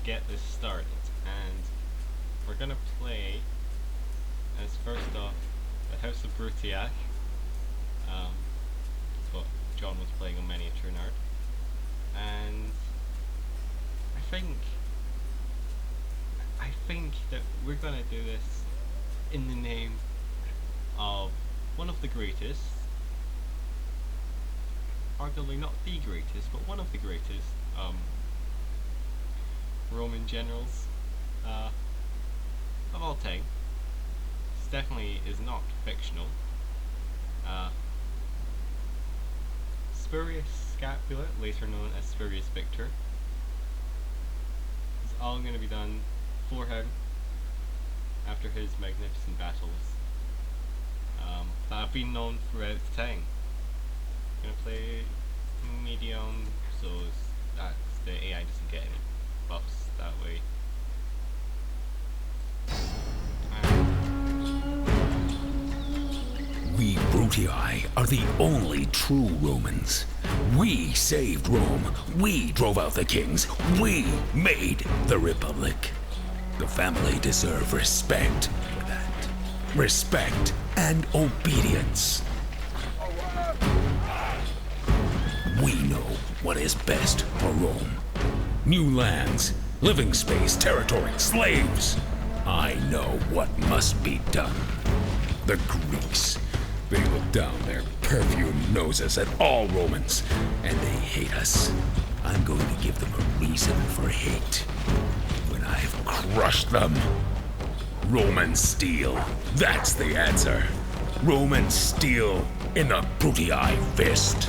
get this started, and we're gonna play as first off the House of Brutiac. That's what John was playing on ManyATrueNerd, and I think that we're gonna do this in the name of one of the greatest, arguably not the greatest, but one of the greatest Roman generals of all time. This definitely is not fictional. Spurius Scapula, later known as Spurius Victor, is all going to be done for him after his magnificent battles that have been known throughout time. I'm going to play medium, so that the AI doesn't get any buffs that way. We Brutii are the only true Romans. We saved Rome. We drove out the kings. We made the Republic. The family deserve respect for that. Respect and obedience. We know what is best for Rome. New lands, living space, territory, slaves. I know what must be done. The Greeks, they look down their perfumed noses at all Romans, and they hate us. I'm going to give them a reason for hate. When I've crushed them, Roman steel, that's the answer. Roman steel in the Brutii fist.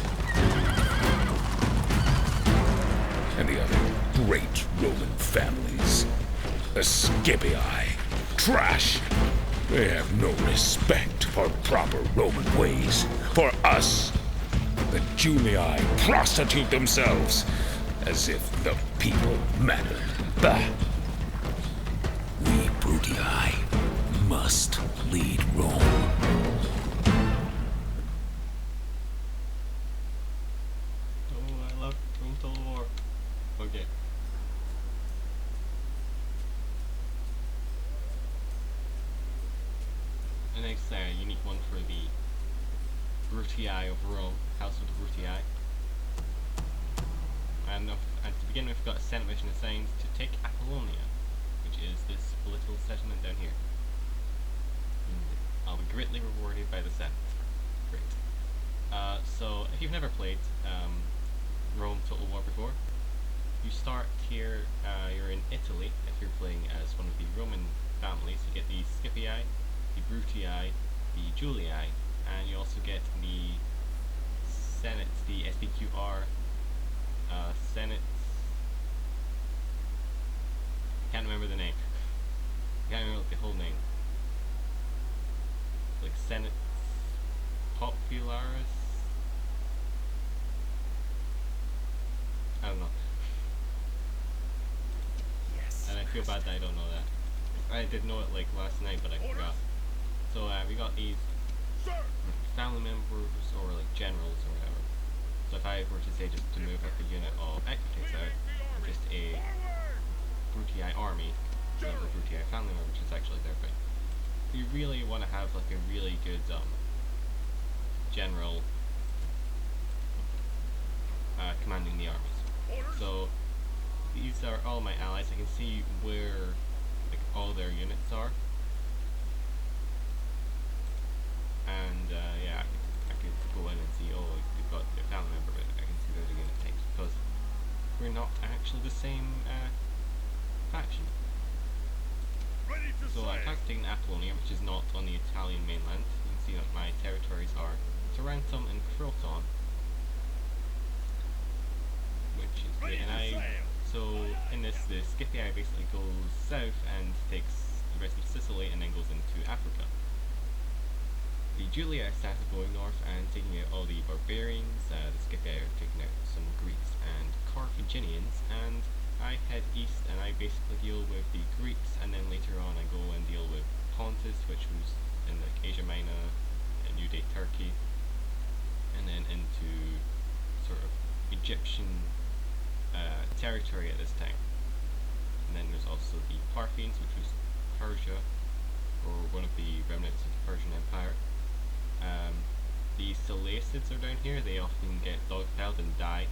And the other great Roman families, the Scipii, trash. They have no respect for proper Roman ways. For us, the Julii prostitute themselves as if the people mattered. Bah! We Brutii must lead Rome. Oh, I love Rome Total War. Okay. The next unique one for the Brutii of Rome, House of the Brutii. And to begin with, we've got a Senate mission assigned to take Apollonia, which is this political settlement down here. And I'll be greatly rewarded by the Senate. Great. So, if you've never played Rome Total War before, you start here, you're in Italy, if you're playing as one of the Roman families. You get the Scipii, the Brutii, the Julii, and you also get the Senates, the SPQR Senates. Can't remember the name. Can't remember the whole name. Like Senates Popularis. I don't know. Yes. And I feel bad that I don't know that. I did know it like last night, but I forgot. So we got these family members or like generals or whatever. So if I were to say just to move like a unit of Equites out, or just a Brutii army, or Brutii family member, which is actually there, but you really want to have like a really good general commanding the armies. So these are all my allies. I can see where like all their units are, and yeah, I could go in and see, oh, you've got your family member, but I can see there's a unit types because we're not actually the same faction. So I'm taking Apollonia, which is not on the Italian mainland. You can see that my territories are Tarentum and Croton, which is great. And so in this, the Scipii basically goes south and takes the rest of Sicily and then goes into Africa. The Julii started going north and taking out all the barbarians. The Scipii are taking out some Greeks and Carthaginians, and I head east and I basically deal with the Greeks, and then later on I go and deal with Pontus, which was in like Asia Minor and New Day Turkey, and then into sort of Egyptian territory at this time. And then there's also the Parthians, which was Persia, or one of the remnants of the Persian Empire. The Seleucids are down here. They often get dogpiled and die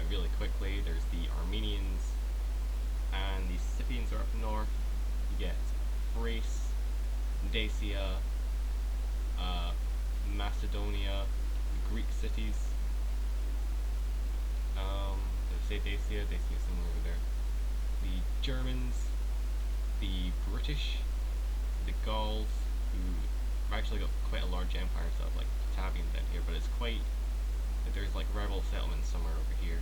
really quickly. There's the Armenians, and the Scythians are up north. You get Thrace, Dacia, Macedonia, Greek cities. Did I say Dacia? Dacia is somewhere over there. The Germans, the British, the Gauls, who have actually got quite a large empire, so like Batavians down here, but it's quite, there's like rebel settlements somewhere over here,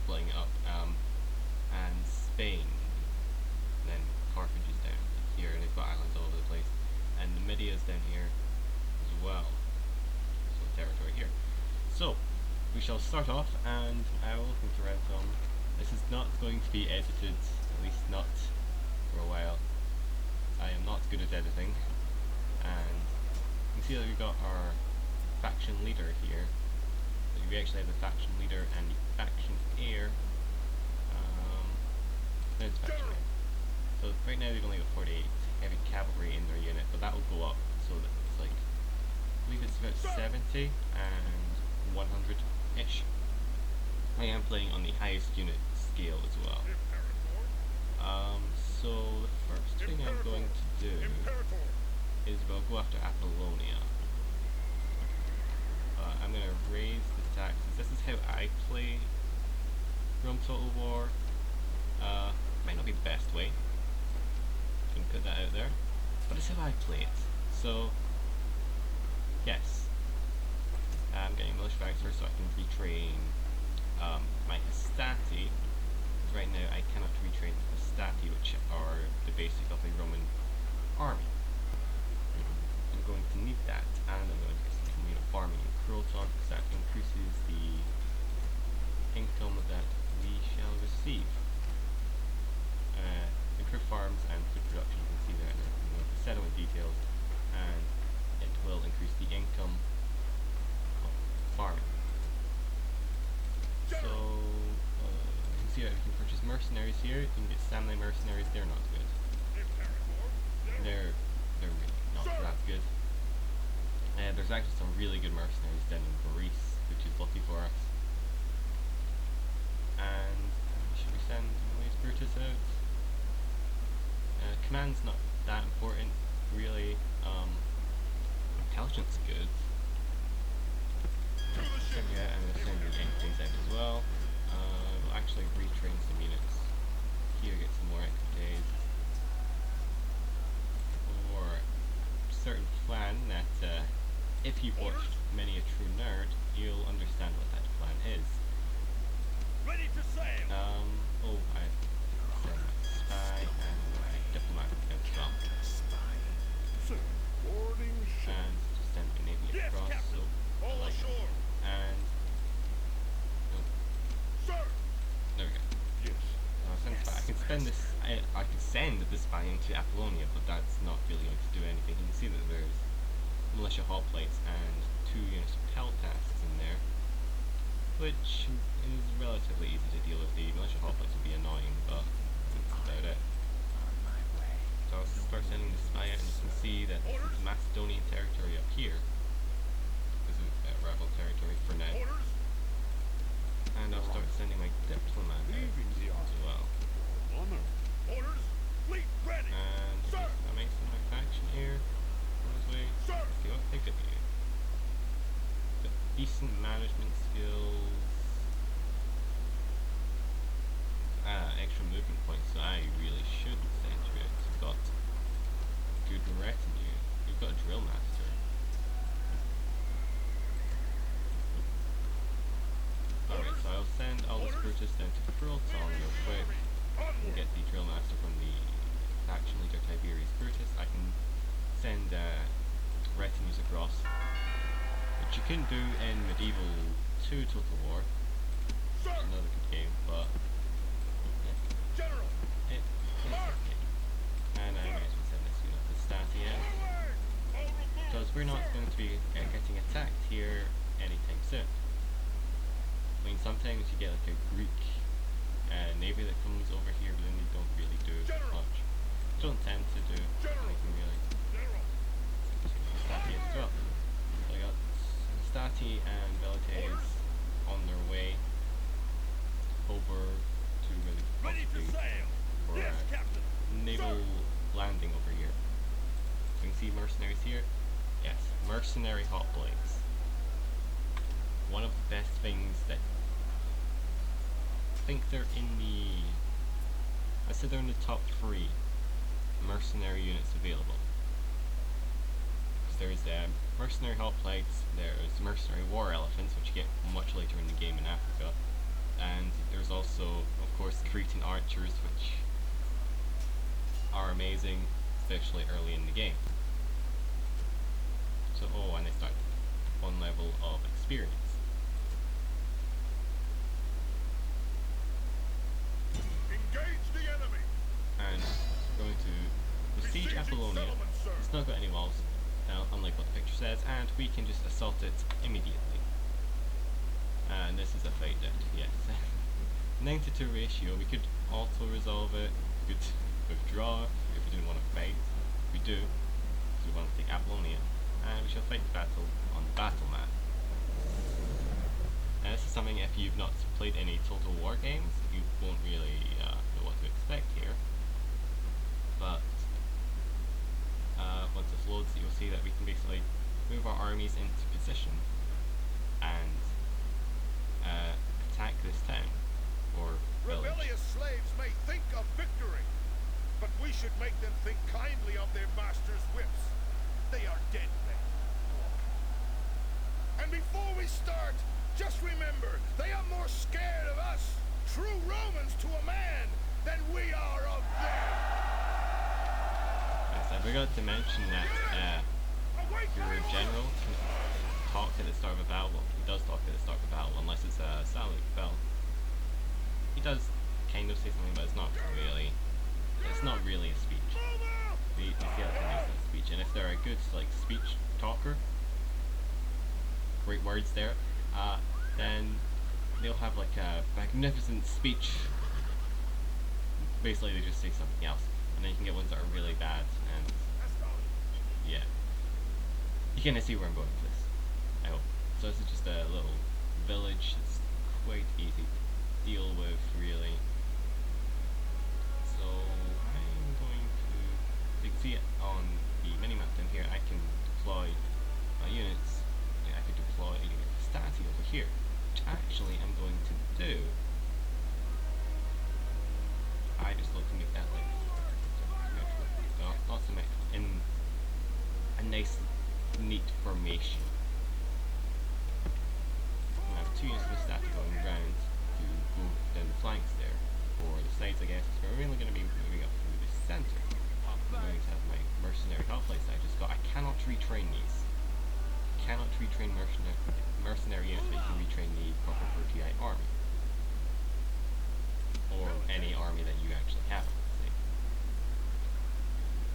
splitting it up, and Spain, and then Carthage is down here, and they've got islands all over the place, and Numidia is down here as well, so territory here. So, we shall start off, and I will look into Redstone. This is not going to be edited, at least not for a while. I am not good at editing, and you can see that we've got our faction leader here. We actually have the faction leader and the faction heir. There's faction heir. So right now they've only got 48 heavy cavalry in their unit, but that will go up so that it's like, I believe it's about 70 and 100-ish. I am playing on the highest unit scale as well. So the first thing I'm going to do is we'll go after Apollonia. I'm going to raise the taxes. This is how I play Rome Total War. Might not be the best way. Can put that out there, but it's how I play it. So yes, I'm getting militia bags first so I can retrain my Hastati. Right now I cannot retrain the Hastati, which are the basic of a Roman army. I'm going to need that, and I'm going to get some unit farming in Croton, because that increases the income that we shall receive. Improve farms and food production, you can see there in the settlement details, and it will increase the income of farming. So, you can see that we can purchase mercenaries here. You can get samurai mercenaries. They're not good. They're really not that good. There's actually some really good mercenaries down in Greece, which is lucky for us. And should we send Spurius Victor out? Command's not that important, really. Intelligence is good. Send you out, I'm going to send you enemies out as well. We'll actually retrain some units here, get some more extra days. For a certain plan that, if you've watched ManyATrueNerd, you'll understand what that plan is. Ready to sail. Oh, I sent my spy and my diplomat out as well. Sir, boarding ship. And just send my navy Yes, across, Captain. so I All like it. ashore. And Sir. there we go. Yes. Send spy. I can spend this. I can send the spy into Apollonia, but that's not really going to do anything. You can see that there's militia hoplites and 2 units of peltasts in there, which is relatively easy to deal with. The militia hoplites will be annoying, but that's about it. So I'll start sending the spy out, and you can see that this is Macedonian territory up here. This is rebel territory for now. Orders. And I'll start sending my diplomat out Leaving the as well. honor. Orders. Fleet ready. And Sir. I make some my faction here on his way. Sir. See what they could be. Got decent management skills. Extra movement points, so I really should send you out. You've got good retinue. You've got a drill master. Alright, so I'll send all the Spurius down to Croton real quick. And get the drill master from the faction leader Tiberius Brutus. I can send retinues across, which you couldn't do in Medieval 2 Total War. Sir. It's another good game, but General. it's okay. And I might as well send this unit to Stati out, because we're not going to be getting attacked here anytime soon. I mean, sometimes you get like a Greek navy that comes over here, but then they don't tend to do anything really. General. Stati as well. So I got Stati and Velites on their way over to really Ready to possibly sail. for Yes, Captain. naval landing over here. So you can see mercenaries here. Yes, mercenary hoplites. One of the best things that I think they're in the. I said they're in the top 3 mercenary units available. There's mercenary hoplites, there's mercenary war elephants, which you get much later in the game in Africa, and there's also, of course, Cretan archers, which are amazing, especially early in the game. So, oh, and they start 1 level of experience. Engage the enemy. And we're going to besiege Apollonia. Settlement, sir. It's not got any walls, unlike what the picture says, and we can just assault it immediately. And this is a fight that, yes. 9-2 ratio, we could auto-resolve it, we could withdraw if we didn't want to fight. We do, because we want to take Apollonia, and we shall fight the battle on the battle map. And this is something, if you've not played any Total War games, you won't really know what to expect here. But once this loads, you'll see that we can basically move our armies into position and attack this town or village. Rebellious slaves may think of victory, but we should make them think kindly of their masters' whips. They are dead men. And before we start, just remember, they are more scared of us, true Romans to a man, than we are of them. Yes, I forgot to mention that your general can talk at the start of a battle. Well, he does talk at the start of a battle, unless it's a silent battle. He does kind of say something, but it's not really. It's not really a speech. The skeleton is a speech, and if they're a good speech talker, great words there, then they'll have like a magnificent speech. Basically, they just say something else, and then you can get ones that are really bad, and yeah, you kind of see where I'm going with this. I hope. So this is just a little village. It's quite easy to deal with, really. So I'm going to. You can see it on the minimap down here. I can deploy my units. I could deploy a unit of Stati over here, which actually I'm going to do. I just look to make that like not symmetrical, in a nice, neat formation. I have 2 units of Stati going round to go down the flanks there, or the sides, I guess. So we're really going to be moving up through the center. I'm going to have my mercenary hoplites that I just got. I cannot retrain these. Cannot retrain mercenary units, but you can retrain the proper Protii army. Or any army that you actually have, say.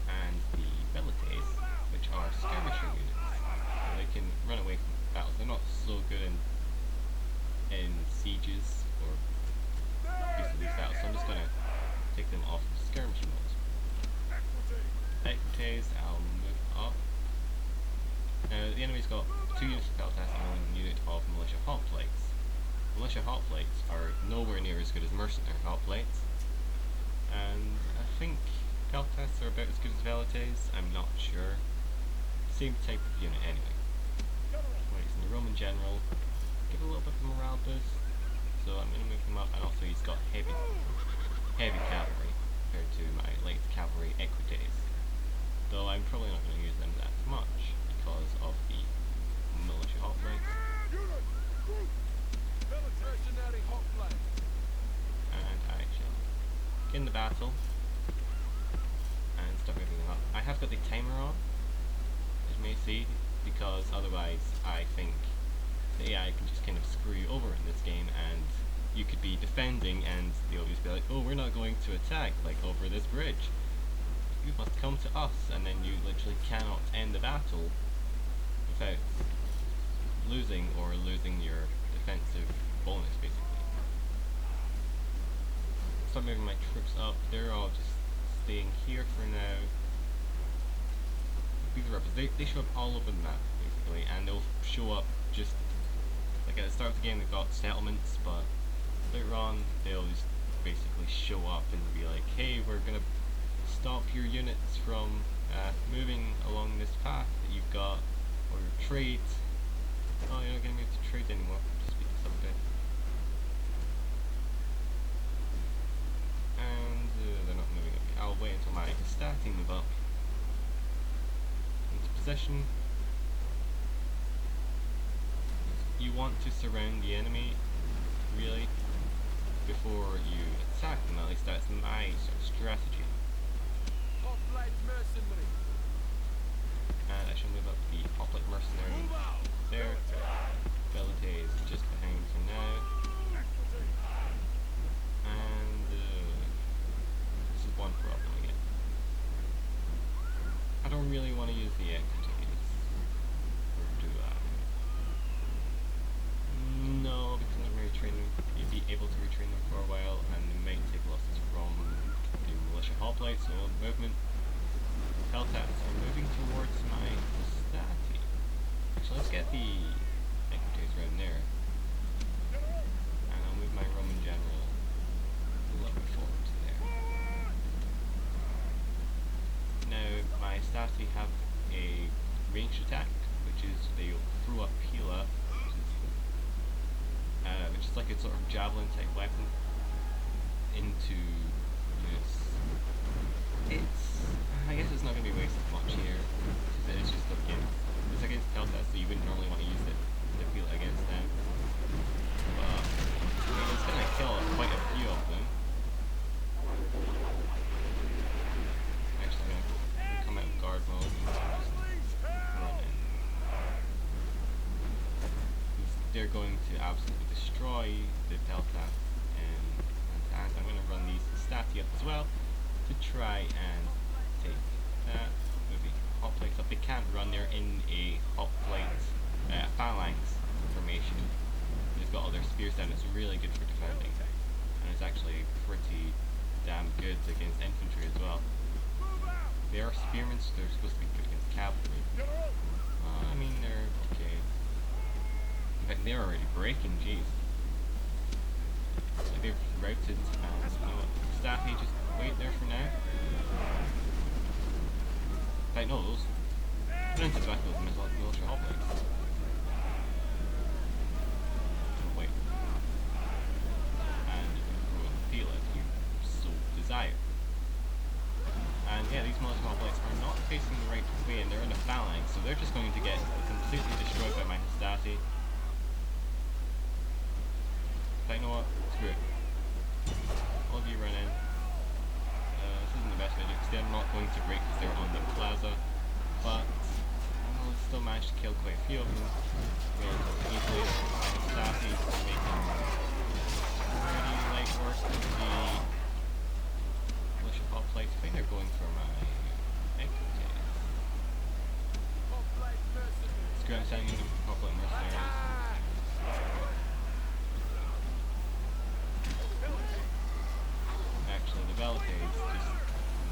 And the Velites, which are skirmisher units. So they can run away from battles. They're not so good in sieges or basically these battles, so I'm just going to take them off of skirmishing mode. Equites, I'll move up. Now the enemy's got 2 units of Peltas and 1 unit of militia hoplites. Militia hoplites are nowhere near as good as mercenary hoplites, and I think Peltas are about as good as Velites. I'm not sure. Same type of unit anyway. Right, so the Roman general, give a little bit of morale boost, so I'm going to move him up, and also he's got heavy cavalry compared to my light cavalry Equites, though I'm probably not going to use them that much because of the militia hoplites. And I shall begin the battle and start moving them up. I have got the timer on, as you may see, because otherwise I think the AI can just kind of screw you over in this game, and you could be defending and they'll just be like, oh, we're not going to attack, like over this bridge. You must come to us, and then you literally cannot end the battle without losing your defensive bonus, basically. Start moving my troops up. They're all just staying here for now. These rebels, they show up all over the map, basically, and they'll show up just, like at the start of the game they've got settlements, but later on they'll just basically show up and be like, hey, we're gonna stop your units from moving along this path that you've got, or your trade. Oh, you're not gonna be able to trade anymore, just beat this up a bit. And they're not moving up. I'll wait until my Hastati move up into possession. You want to surround the enemy, really, before you attack them. At least that's my sort of strategy. And I shall move up the Hoplite Mercenary there. Velite is just behind for now. And this is one problem again. I don't really want to use the equities. Or do I? No, because I'm not going to retrain them. You'd be able to retrain them for a while, and they might take losses from the militia hoplites, so movement. Peltats are moving towards my Hastati. So let's get the equities around there. And I'll move my Roman general a little bit forward to there. Now, my Hastati have a ranged attack, which is they throw up Pila, which is like a sort of javelin type weapon into units. I guess it's not going to be wasted much here, because it is just against, it's against Peltas, so you wouldn't normally want to use it to peel it against them. But I mean, it's going to kill quite a few of them. I'm actually going to come out of guard mode and just run in. They're going to absolutely destroy the Peltas, and I'm going to run these Stati up as well to try and take that. Move the hoplites up. They can't run there in a hoplite phalanx formation. They've got all their spears down. It's really good for defending, and it's actually pretty damn good against infantry as well. They are spearmen, so they're supposed to be good against cavalry. I mean, they're okay. In fact, they're already breaking, jeez. Like they've routed, and you know what, Staffy, just wait there for now. Like, no, those put into the back of those militia hoplites. Wait. And you can throw in the field if you so desire. And yeah, these militia hoplites are not facing the right way, and they're in a phalanx, so they're just going to get completely destroyed by my Hastati. But you know what? Screw it. All of you run in. This isn't the best video because they're not going to break because they're on the plaza. But I'll still manage to kill quite a few of them relatively easily. My Hastati is making pretty light work of the militia hoplites. I think they're going for my equities. Screw it, I'm sending in the hoplite mercenaries. Actually, the Velitates just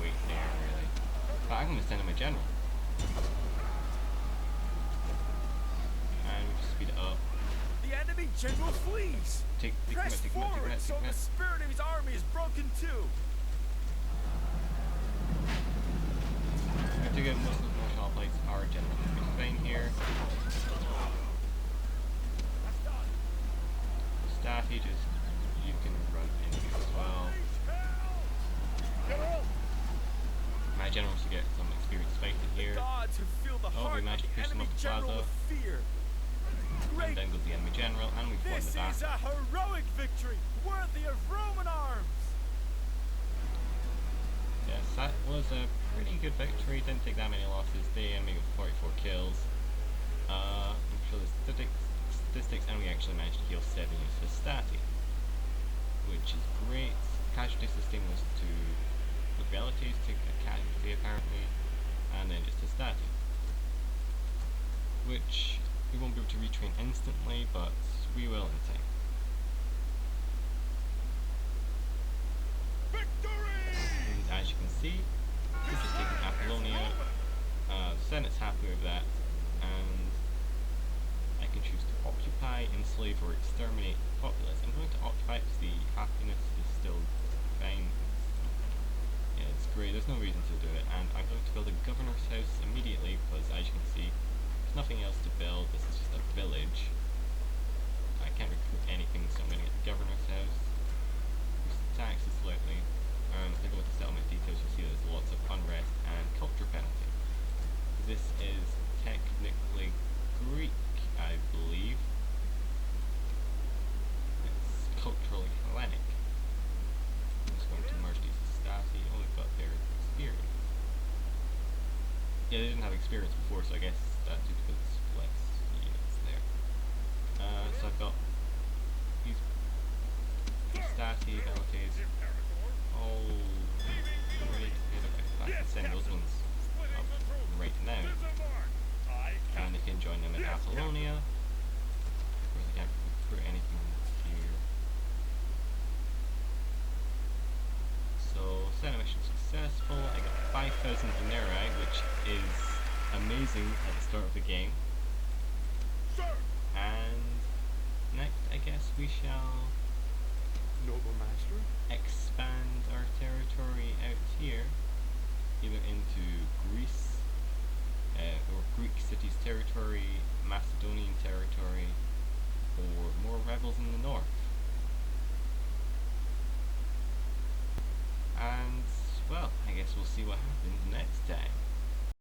wait there, really. But I'm going to send in my general. And we just speed it up. The enemy general flees! Press forward so the spirit of his army is broken too! I have to get most of the militia hoplites are generally pretty fine here. Staffy, just you can run in here as well. My general should get some experience fighting here. Oh, we managed to push them up the plaza. And then goes the enemy general, and we've won the This battle. is a heroic victory, worthy of Roman arms! Yes, that was a pretty good victory. Didn't take that many losses. The enemy got 44 kills. I'm sure the statistics, and we actually managed to kill 7 units of Stati, which is great. Casualty system was to the relatives take a casualty apparently, and then just a Stati, which we won't be able to retrain instantly, but we will in time. Victory! And as you can see, this is taking Apollonia. The Senate's happy with that, and I can choose to occupy, enslave, or exterminate the populace. I'm going to occupy because the happiness is still fine. Yeah, it's great, there's no reason to do it, and I'm going to build a governor's house immediately because, as you can see, there's nothing else to build. This is just a village. I can't recruit anything, so I'm going to get the governor's house, reduce the taxes slightly, and if I go into settlement details, you'll see there's lots of unrest and culture penalty. This is technically Greek, I believe. It's culturally Hellenic. I'm just going to merge these to Stasi. Oh, we've got their experience. Yeah, they didn't have experience before, so I guess that's due to the less units there. So I've got these Stasi abilities. Oh, right. I can send those ones up right now. And I can join them in Apollonia. Of course, I can't recruit anything here. So, Senate mission successful. I got 5,000 denarii, which is amazing at the start of the game. And next, I guess we shall Noble master. expand our territory out here, either into Greece, or Greek cities territory, Macedonian territory, or more rebels in the north. And, well, I guess we'll see what happens next time.